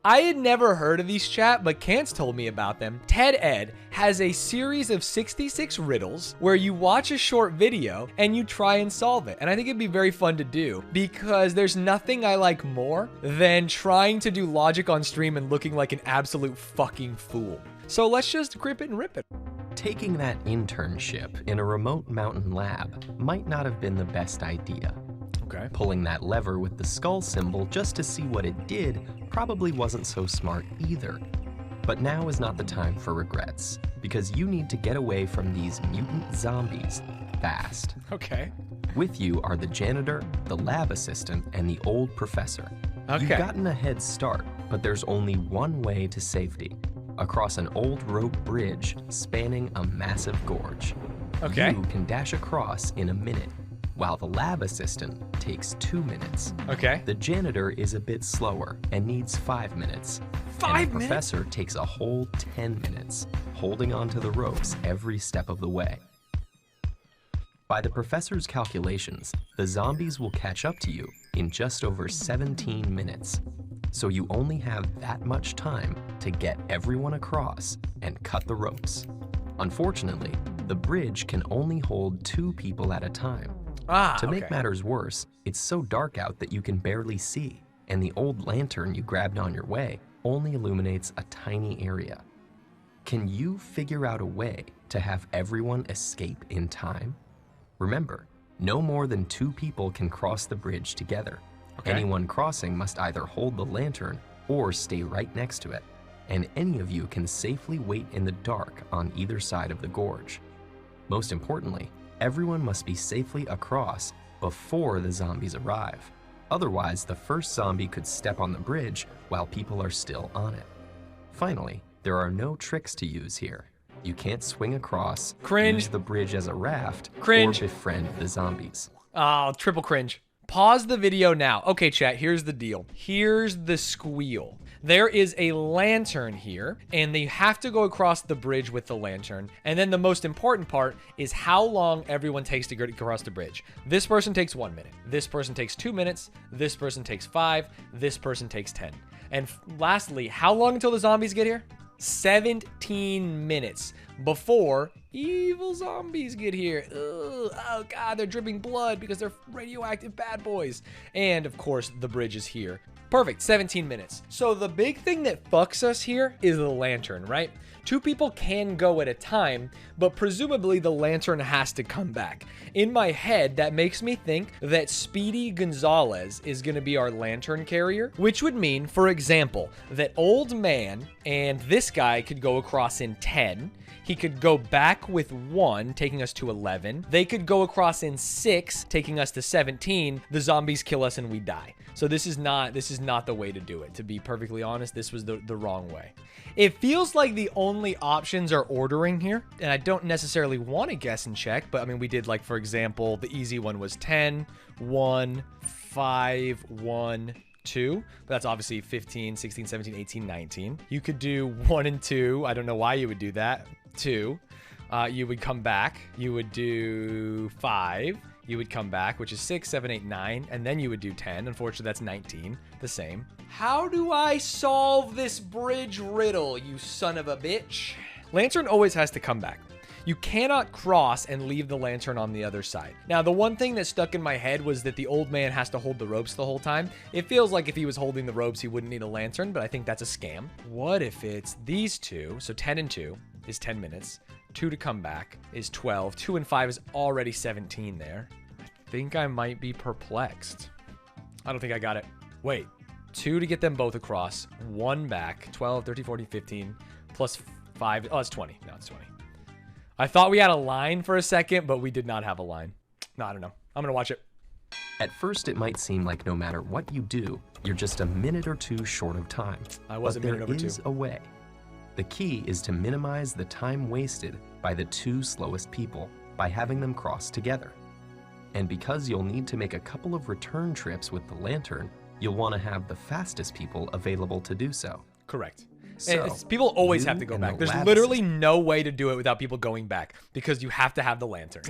I had never heard of these, chat, but Kance told me about them. Ted Ed has a series of 66 riddles where you watch a short video and you try and solve it. And I think it'd be very fun to do because there's nothing I like more than trying to do logic on stream and looking like an absolute fucking fool. So let's just grip it and rip it. Taking that internship in a remote mountain lab might not have been the best idea. Okay. Pulling that lever with the skull symbol just to see what it did probably wasn't so smart either. But now is not the time for regrets, because you need to get away from these mutant zombies fast. Okay. With you are the janitor, the lab assistant, and the old professor. Okay. You've gotten a head start, but there's only one way to safety. Across an old rope bridge spanning a massive gorge. Okay. You can dash across in a minute, while the lab assistant takes 2 minutes. Okay. The janitor is a bit slower and needs 5 minutes. 5 and the minutes? professor takes a whole 10 minutes, holding onto the ropes every step of the way. By the professor's calculations, the zombies will catch up to you in just over 17 minutes. So you only have that much time to get everyone across and cut the ropes. Unfortunately, the bridge can only hold 2 people at a time. To make matters worse, it's so dark out that you can barely see, and the old lantern you grabbed on your way only illuminates a tiny area. Can you figure out a way to have everyone escape in time? Remember, no more than 2 people can cross the bridge together. Okay. Anyone crossing must either hold the lantern or stay right next to it, and any of you can safely wait in the dark on either side of the gorge. Most importantly, everyone must be safely across before the zombies arrive. Otherwise, the first zombie could step on the bridge while people are still on it. Finally, there are no tricks to use here. You can't swing across, Cringe. use the bridge as a raft, Cringe. or befriend the zombies. Oh, triple cringe. Pause the video now. Okay, chat, here's the deal. Here's the squeal. There is a lantern here, and they have to go across the bridge with the lantern. And then the most important part is how long everyone takes to go across the bridge. This person takes 1 minute. This person takes 2 minutes. This person takes 5. This person takes 10. And lastly, how long until the zombies get here? 17 minutes before evil zombies get here. Ugh, oh God, they're dripping blood because they're radioactive bad boys. And of course, the bridge is here. Perfect, 17 minutes. So the big thing that fucks us here is the lantern, right? 2 people can go at a time, but presumably the lantern has to come back. In my head, that makes me think that Speedy Gonzalez is gonna be our lantern carrier, which would mean, for example, that old man and this guy could go across in 10. He could go back with 1, taking us to 11. They could go across in 6, taking us to 17. The zombies kill us and we die. So this is not the way to do it. To be perfectly honest, this was the wrong way. It feels like the only options are ordering here, and I don't necessarily want to guess and check, but I mean, we did, like, for example, the easy one was 10, 1, 5, 1, 2, but that's obviously 15, 16, 17, 18, 19. You could do 1 and 2. I don't know why you would do that. 2. You would come back. You would do 5. You would come back, which is 6, 7, 8, 9, and then you would do 10. Unfortunately, that's 19, the same. How do I solve this bridge riddle, you son of a bitch? Lantern always has to come back. You cannot cross and leave the lantern on the other side. Now, the one thing that stuck in my head was that the old man has to hold the ropes the whole time. It feels like if he was holding the ropes, he wouldn't need a lantern, but I think that's a scam. What if it's these 2? So 10 and 2 is 10 minutes. 2 to come back is 12. 2 and 5 is already 17 there. I think I might be perplexed. I don't think I got it. Wait, 2 to get them both across, 1 back, 12, 13, 14, 15, plus 5. Oh, it's 20. No, it's 20. I thought we had a line for a second, but we did not have a line. No, I don't know. I'm going to watch it. At first, it might seem like no matter what you do, you're just a minute or 2 short of time. I was a minute over 2. There is a way. The key is to minimize the time wasted by the 2 slowest people by having them cross together. And because you'll need to make a couple of return trips with the lantern, you'll want to have the fastest people available to do so. Correct. So, people always have to go back. There's literally no way to do it without people going back because you have to have the lantern.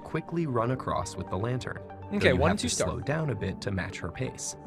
Quickly run across with the lantern. Okay, 1 you and 2 have to start. slow down a bit to match her pace.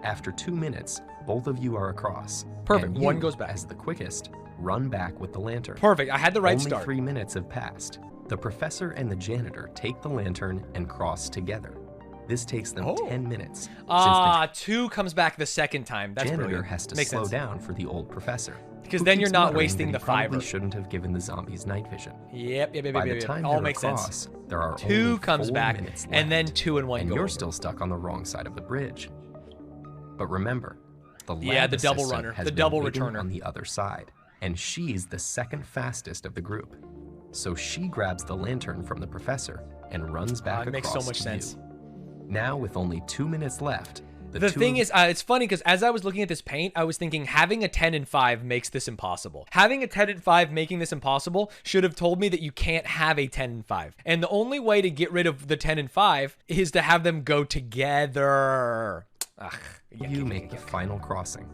After 2 minutes, Both of you are across. Perfect. And One you, goes back. as the quickest, run back with the lantern. Perfect. I had the right Only start. 3 minutes have passed. The professor and the janitor take the lantern and cross together. This takes them 10 minutes. Ah, 2 comes back the second time. That's janitor brilliant. has to Makes slow sense. down for the old professor. Because who then you're keeps not muttering wasting that the he probably fiver. shouldn't have given the zombies night vision. Yep. By the time All they're makes across, sense. there are 2 only comes 4 back, minutes and then left, 2 and 1 and go you're over. still stuck on the wrong side of the bridge. But remember, the lab Yeah, the double assistant runner, has the been double waiting returner. on the other side, and she's the second fastest of the group. So she grabs the lantern from the professor and runs back It makes so across much to sense. you. Now, with only 2 minutes left, The thing is, it's funny because as I was looking at this paint, I was thinking having a 10 and 5 makes this impossible. Having a 10 and 5 making this impossible should have told me that you can't have a 10 and 5. And the only way to get rid of the 10 and 5 is to have them go together. Ugh, you make the final crossing.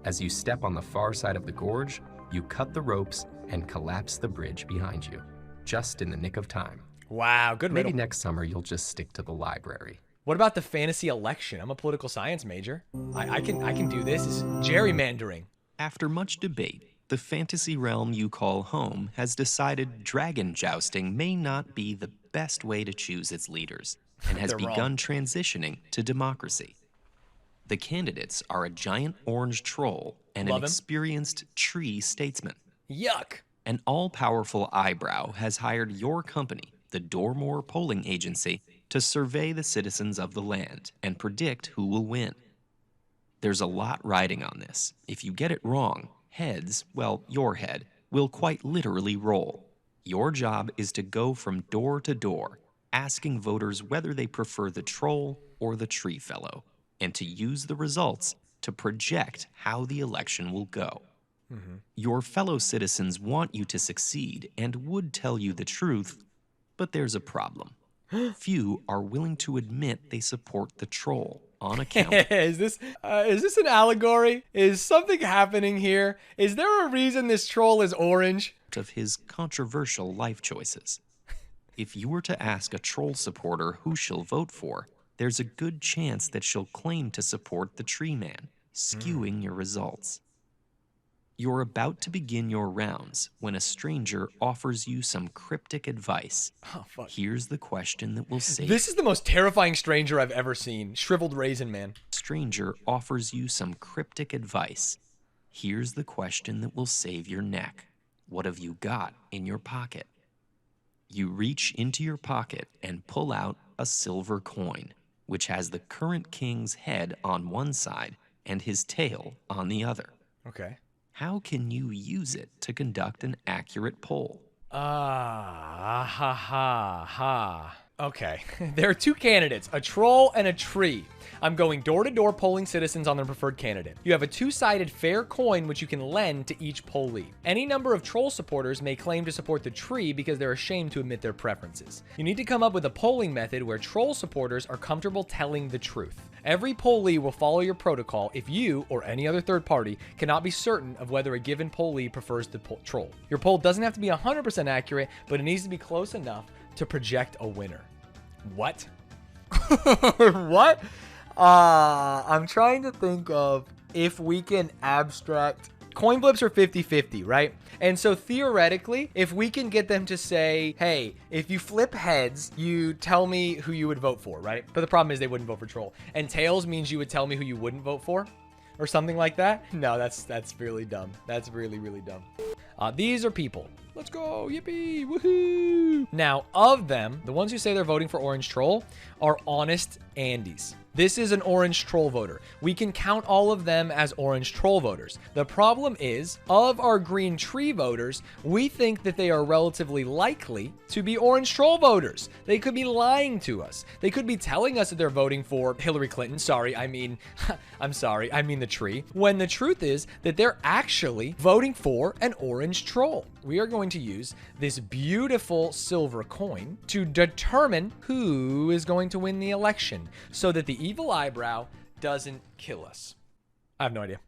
As you step on the far side of the gorge, you cut the ropes and collapse the bridge behind you, just in the nick of time. Wow, good Maybe riddle. next summer you'll just stick to the library. What about the fantasy election? I'm a political science major. I can do this. It's gerrymandering. After much debate, the fantasy realm you call home has decided dragon jousting may not be the best way to choose its leaders and has They're begun wrong. transitioning to democracy. The candidates are a giant orange troll and Love an him. experienced tree statesman. Yuck. An all-powerful eyebrow has hired your company, the Dormore Polling Agency, to survey the citizens of the land and predict who will win. There's a lot riding on this. If you get it wrong, heads, well, your head, will quite literally roll. Your job is to go from door to door, asking voters whether they prefer the troll or the tree fellow, and to use the results to project how the election will go. Your fellow citizens want you to succeed and would tell you the truth, but there's a problem. Few are willing to admit they support the troll on account Is this an allegory? Is something happening here? Is there a reason this troll is orange? of his controversial life choices. If you were to ask a troll supporter who she'll vote for, there's a good chance that she'll claim to support the tree man, skewing your results. You're about to begin your rounds when a stranger offers you some cryptic advice. Oh, fuck. Here's the question that will save This is the most terrifying stranger I've ever seen. Shriveled raisin man. stranger offers you some cryptic advice. Here's the question that will save your neck. What have you got in your pocket? You reach into your pocket and pull out a silver coin, which has the current king's head on one side and his tail on the other. Okay. How can you use it to conduct an accurate poll? Okay. There are 2 candidates, a troll and a tree. I'm going door to door polling citizens on their preferred candidate. You have a 2-sided fair coin which you can lend to each pollee. Any number of troll supporters may claim to support the tree because they're ashamed to admit their preferences. You need to come up with a polling method where troll supporters are comfortable telling the truth. Every pollee will follow your protocol if you, or any other third party, cannot be certain of whether a given pollee prefers the troll. Your poll doesn't have to be 100% accurate, but it needs to be close enough to project a winner. What? What? I'm trying to think of if we can abstract. Coin flips are 50-50, right? And so theoretically, if we can get them to say, hey, if you flip heads, you tell me who you would vote for, right? But the problem is they wouldn't vote for troll. And tails means you would tell me who you wouldn't vote for or something like that. No, that's really dumb. That's really, really dumb. These are people. Let's go. Yippee. Woohoo. Now, of them, the ones who say they're voting for Orange Troll are honest Andes. This is an Orange Troll voter. We can count all of them as Orange Troll voters. The problem is, of our Green Tree voters, we think that they are relatively likely to be Orange Troll voters. They could be lying to us. They could be telling us that they're voting for Hillary Clinton. I'm sorry, I mean the tree. When the truth is that they're actually voting for an Orange Troll. We are going to use this beautiful silver coin to determine who is going to win the election so that the evil eyebrow doesn't kill us. I have no idea.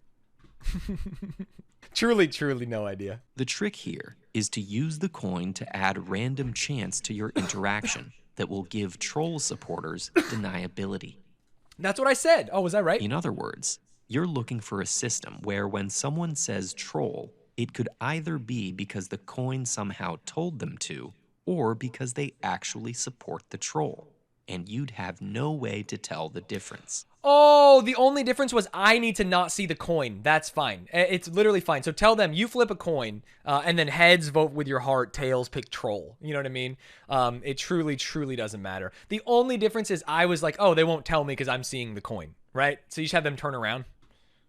Truly no idea. The trick here is to use the coin to add random chance to your interaction that will give troll supporters deniability. That's what I said. Oh, was I right? In other words, You're looking for a system where when someone says troll, it could either be because the coin somehow told them to, or because they actually support the troll. And you'd have no way to tell the difference. Oh, the only difference was I need to not see the coin. That's fine. It's literally fine. So tell them you flip a coin, and then heads vote with your heart, tails pick troll. You know what I mean? It truly, truly doesn't matter. The only difference is I was like, oh, they won't tell me because I'm seeing the coin, right? So you just have them turn around.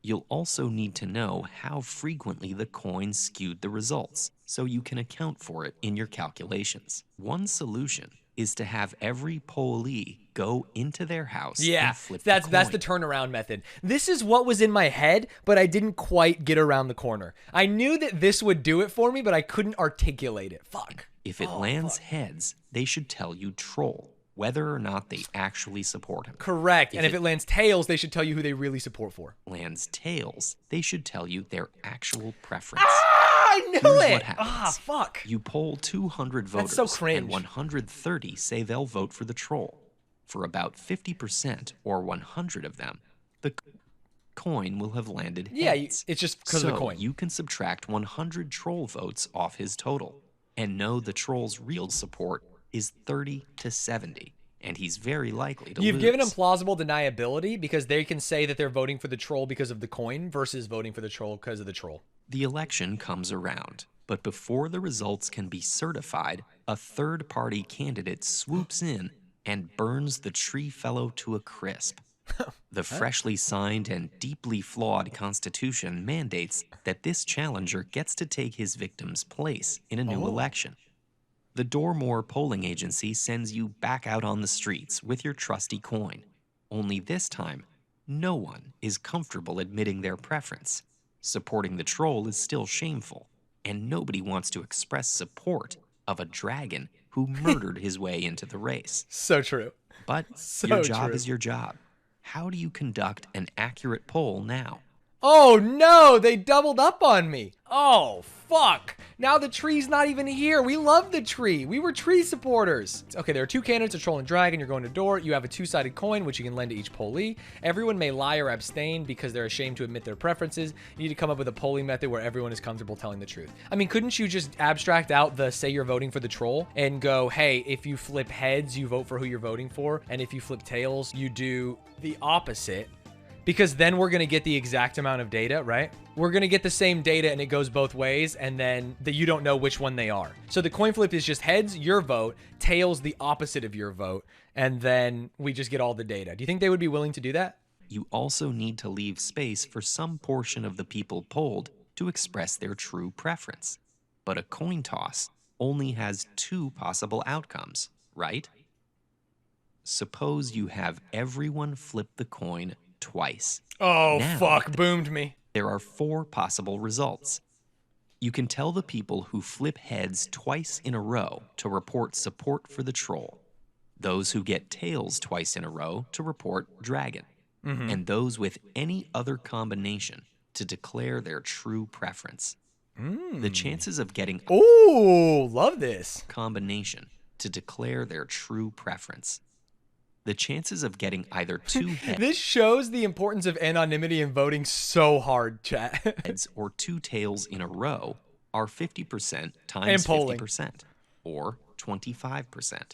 You'll also need to know how frequently the coin skewed the results, so you can account for it in your calculations. One solution is to have every pollee go into their house and flip the coin. That's the turnaround method. This is what was in my head, but I didn't quite get around the corner. I knew that this would do it for me, but I couldn't articulate it. Fuck. If it lands heads, they should tell you troll, whether or not they actually support him. Correct. And if it lands tails, they should tell you who they really support for. Lands tails, they should tell you their actual preference. I knew Here's it. what happens. Ah, fuck. You poll 200 voters, That's so cringe. and 130 say they'll vote for the troll. For about 50%, or 100 of them, the coin will have landed heads. Yeah, it's just because of the coin. So you can subtract 100 troll votes off his total, and know the troll's real support is 30 to 70, and he's very likely to lose. You've given them plausible deniability because they can say that they're voting for the troll because of the coin versus voting for the troll because of the troll. The election comes around, but before the results can be certified, a third-party candidate swoops in and burns the tree fellow to a crisp. The freshly signed and deeply flawed Constitution mandates that this challenger gets to take his victim's place in a new election. The Dormore polling agency sends you back out on the streets with your trusty coin. Only this time, no one is comfortable admitting their preference. Supporting the troll is still shameful, and nobody wants to express support of a dragon who murdered his way into the race. So true. But your job is your job. How do you conduct an accurate poll now? Oh no, they doubled up on me. Oh, fuck. Now the tree's not even here. We love the tree. We were tree supporters. Okay, there are two candidates, a troll and dragon. You're going to door. You have a two-sided coin, which you can lend to each pollee. Everyone may lie or abstain because they're ashamed to admit their preferences. You need to come up with a polling method where everyone is comfortable telling the truth. I mean, couldn't you just abstract out the say you're voting for the troll and go, hey, if you flip heads, you vote for who you're voting for. And if you flip tails, you do the opposite. Because then we're going to get the exact amount of data, right? We're going to get the same data and it goes both ways, and then you don't know which one they are. So the coin flip is just heads, your vote, tails, the opposite of your vote, and then we just get all the data. Do you think they would be willing to do that? You also need to leave space for some portion of the people polled to express their true preference. But a coin toss only has two possible outcomes, right? Suppose you have everyone flip the coin twice. Oh, now, fuck, boomed me. There are four possible results. You can tell the people who flip heads twice in a row to report support for the troll, those who get tails twice in a row to report dragon, and those with any other combination to declare their true preference. The chances of getting Ooh, love this. combination to declare their true preference. The chances of getting either two This shows the importance of anonymity in voting so hard, chat. heads or two tails in a row are 50% times 50%, or 25%.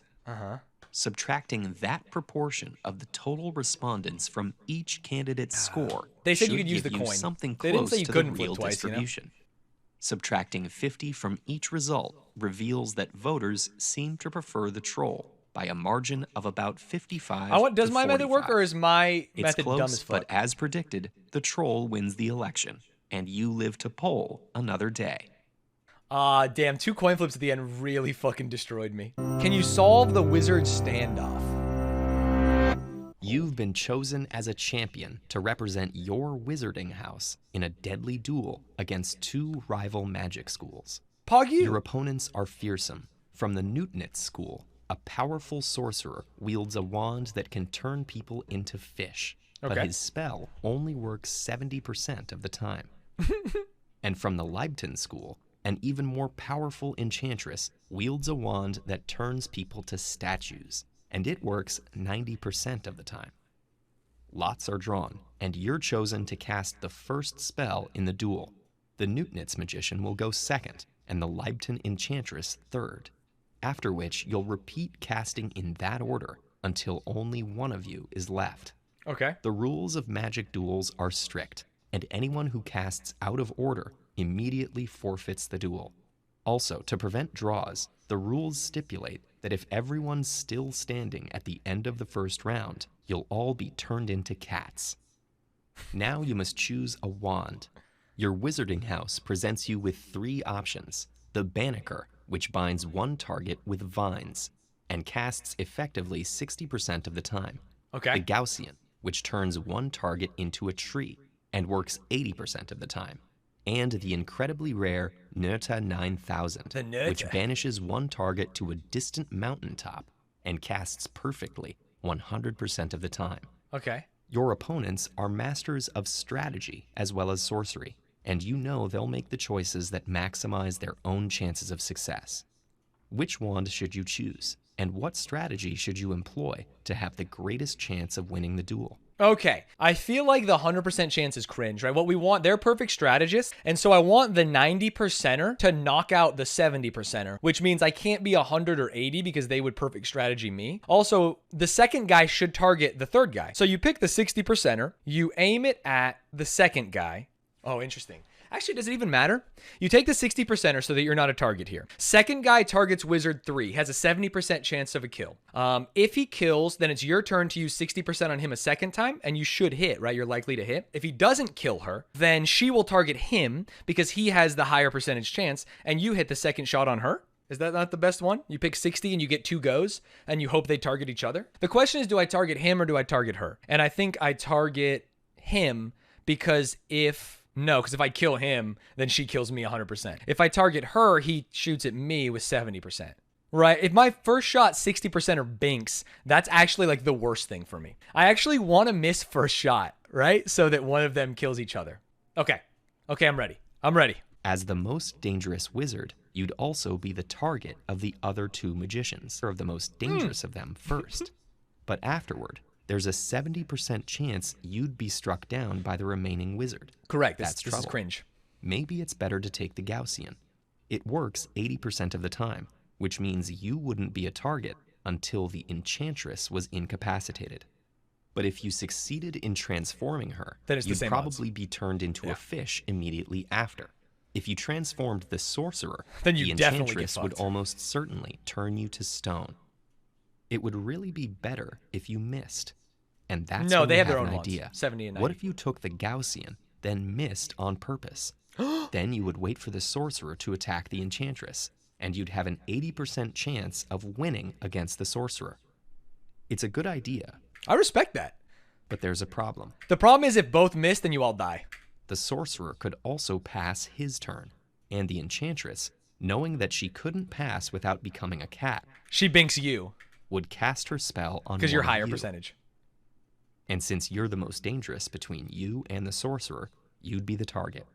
Subtracting that proportion of the total respondents from each candidate's score They said you should could use give the you coin. something They didn't close say you to the couldn't flip real twice, you know? distribution. Subtracting 50 from each result reveals that voters seem to prefer the troll by a margin of about 55 Does to my method work, 45. or is my It's method close, dumb as fuck? but as predicted, the troll wins the election, and you live to poll another day. Damn, two coin flips at the end really fucking destroyed me. Can you solve the wizard standoff? You've been chosen as a champion to represent your wizarding house in a deadly duel against two rival magic schools. Pog Your opponents are fearsome. From the Newtonitz school, a powerful sorcerer wields a wand that can turn people into fish, but Okay. his spell only works 70% of the time. And from the Leibton school, an even more powerful enchantress wields a wand that turns people to statues, and it works 90% of the time. Lots are drawn, and you're chosen to cast the first spell in the duel. The Newtnitz magician will go second, and the Leibton enchantress third, after which you'll repeat casting in that order until only one of you is left. Okay. The rules of magic duels are strict, and anyone who casts out of order immediately forfeits the duel. Also, to prevent draws, the rules stipulate that if everyone's still standing at the end of the first round, you'll all be turned into cats. Now you must choose a wand. Your wizarding house presents you with 3 options. The Banneker, which binds one target with vines and casts effectively 60% of the time. Okay. The Gaussian, which turns one target into a tree and works 80% of the time. And the incredibly rare Nerta 9000, which banishes one target to a distant mountaintop and casts perfectly 100% of the time. Okay. Your opponents are masters of strategy as well as sorcery, and you know they'll make the choices that maximize their own chances of success. Which wand should you choose, and what strategy should you employ to have the greatest chance of winning the duel? Okay, I feel like the 100% chance is cringe, right? What we want, they're perfect strategists, and so I want the 90%er to knock out the 70%er, which means I can't be 100 or 80 because they would perfect strategy me. Also, the second guy should target the third guy. So you pick the 60%er, you aim it at the second guy. Oh, interesting. Actually, does it even matter? You take the 60%er so that you're not a target here. Second guy targets Wizard 3, has a 70% chance of a kill. If he kills, then it's your turn to use 60% on him a second time, and you should hit, right? You're likely to hit. If he doesn't kill her, then she will target him because he has the higher percentage chance, and you hit the second shot on her. Is that not the best one? You pick 60 and you get 2 goes, and you hope they target each other. The question is, do I target him or do I target her? And I think I target him because because if I kill him, then she kills me 100%. If I target her, he shoots at me with 70%. Right? If my first shot 60% or binks, that's actually like the worst thing for me. I actually want to miss first shot, right? So that one of them kills each other. Okay, I'm ready. As the most dangerous wizard, you'd also be the target of the other 2 magicians, or of the most dangerous of them first. But afterward, there's a 70% chance you'd be struck down by the remaining wizard. Correct. This is cringe. Maybe it's better to take the Gaussian. It works 80% of the time, which means you wouldn't be a target until the enchantress was incapacitated. But if you succeeded in transforming her, you'd probably be turned into a fish immediately after. If you transformed the sorcerer, then the enchantress would almost certainly turn you to stone. It would really be better if you missed. And that's no, when they have their own an idea. 70 and 90. What if you took the Gaussian, then missed on purpose? Then you would wait for the sorcerer to attack the enchantress, and you'd have an 80% chance of winning against the sorcerer. It's a good idea. I respect that. But there's a problem. The problem is if both miss, then you all die. The sorcerer could also pass his turn, and the enchantress, knowing that she couldn't pass without becoming a cat, she binks you, would cast her spell on because you're higher you. percentage. And since you're the most dangerous between you and the sorcerer, you'd be the target.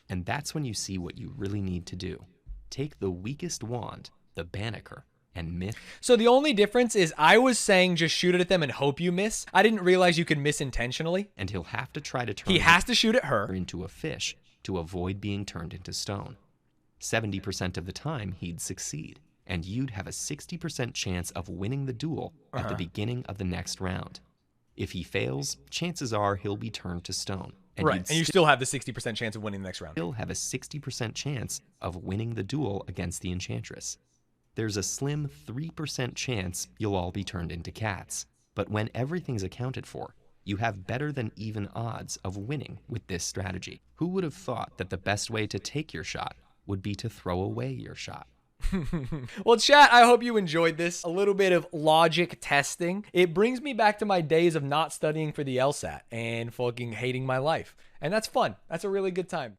And that's when you see what you really need to do. Take the weakest wand, the Banneker, and miss. So the only difference is I was saying just shoot it at them and hope you miss. I didn't realize you could miss intentionally. And he'll have to try to turn he has to shoot at her into a fish to avoid being turned into stone. 70% of the time, he'd succeed, and you'd have a 60% chance of winning the duel at the beginning of the next round. If he fails, chances are he'll be turned to stone. And right, and you still have the 60% chance of winning the next round. Still have a 60% chance of winning the duel against the enchantress. There's a slim 3% chance you'll all be turned into cats. But when everything's accounted for, you have better than even odds of winning with this strategy. Who would have thought that the best way to take your shot would be to throw away your shot? Well, chat, I hope you enjoyed this. A little bit of logic testing. It brings me back to my days of not studying for the LSAT and fucking hating my life. And that's fun. That's a really good time.